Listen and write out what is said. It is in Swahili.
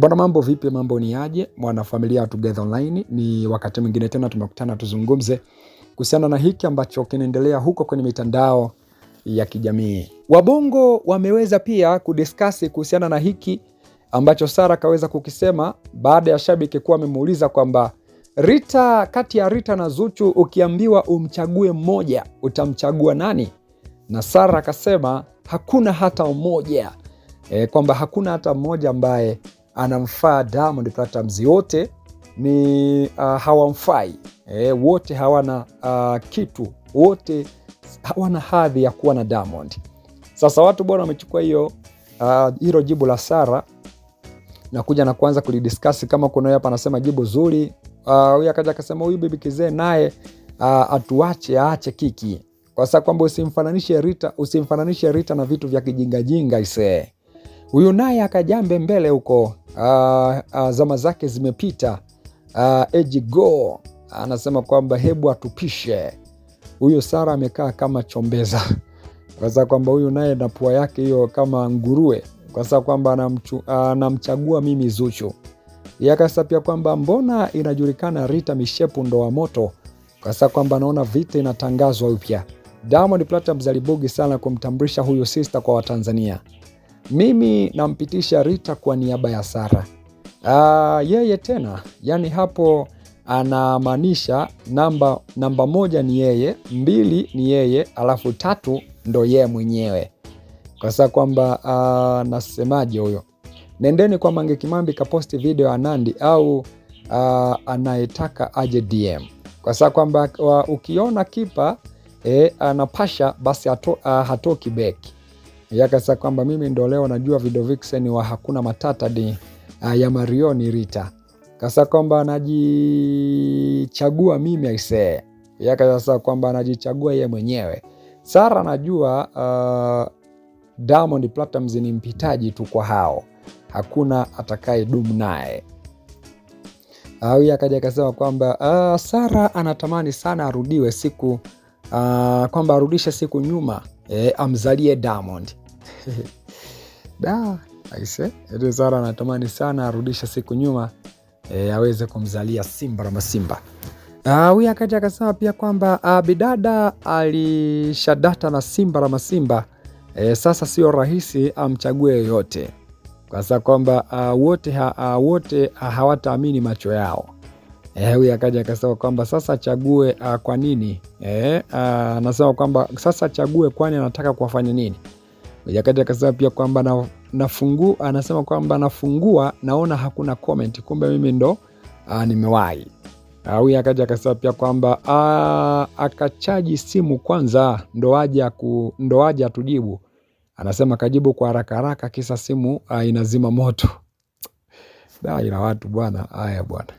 Bwana, mambo vipi? Mambo ni aje? Mwana familia wa Together Online, ni wakati mwingine tena tumekutana tuzungumze kuhusiana na hiki ambacho kinaendelea huko kwenye mitandao ya kijamii. Wabongo wameweza pia kudiskasi kuhusiana na hiki ambacho Sara kaweza kukisema baada ya shabiki kuwa amemuuliza kwamba Rita, kati ya Rita na Zuchu ukiambiwa umchague mmoja utamchagua nani? Na Sara akasema hakuna hata mmoja, kwamba hakuna hata mmoja ambaye anamfaa Diamond Platnumz, wote ni hawamfai, wote hawana kitu, wote hawana hadhi ya kuwa na Diamond. Sasa watu bwana wamechukua hilo jibu la Sara na kuja na kuanza kulidiskasi. Kama kuna hapa anasema jibu zuri, huyu akaja akasema huyu bibi kizee naye atuache, aache kiki, kwa sababu kwamba usimfananishe Rita na vitu vya kijingajinga ise. Huyu naye akajambe mbele huko, zama zake zimepita, go anasema kwamba hebu atupishe. Huyo Sara amekaa kama chombeza, kwa sababu kwamba huyu naye na pua yake hiyo kama nguruwe, kwa sababu kwamba anamchagua mimi Zuchu. Yakasa pia kwamba mbona inajulikana Rita mishepu ndo wa moto, kwa sababu kwamba anaona vita inatangazwa upya. Diamond Platnumz alibugi sana kumtambulisha huyu sister kwa Watanzania. Mimi nampitisha Rita kwa niaba ya Sara. Yeye tena, yani hapo anamaanisha namba moja ni yeye, 2 ni yeye, alafu 3 ndo yeye mwenyewe. Kwa sababu kwamba nasemaje huyo? Nendeni kwa Mange Kimambi kaposti video ya Nandy au anayetaka aje DM. Kwa sababu kwamba ukiona kipa anapasha basi hatoki beki. Yakasa kwamba mimi ndo leo najua video vixen wa hakuna matata ya Mario ni Rita. Kasa kwamba anajichagua mimi aisee. Yakasa kwamba anajichagua yeye mwenyewe. Sara anajua Diamond Platnumz ni mpitaji tu kwa hao, hakuna atakaye dumu naye. Huyu akaja akasema kwamba Sara anatamani sana arudiwe siku, kwamba arudishe siku nyuma, amzalie Diamond. Aise, Sara anatamani sana arudishe siku nyuma, aweze kumzalia Simba na Simba. Huyu akaja akasema pia kwamba bidada alishadata na Simba na Simba, sasa sio rahisi amchague yoyote, kwa sababu kwamba wote hawataamini macho yao. Huyu akaja akasema kwamba sasa achague kwa nini? Anasema kwamba sasa achague kwani anataka kuwafanya nini? Huyu akaja akasema pia kwamba anasema kwamba nafungua naona hakuna comment, kumbe mimi ndo nimewahi. Huyu akaja akasema pia kwamba akachaji simu kwanza ndo aje atujibu. Anasema kajibu kwa haraka kisa simu inazima moto. Ila watu bwana, haya bwana.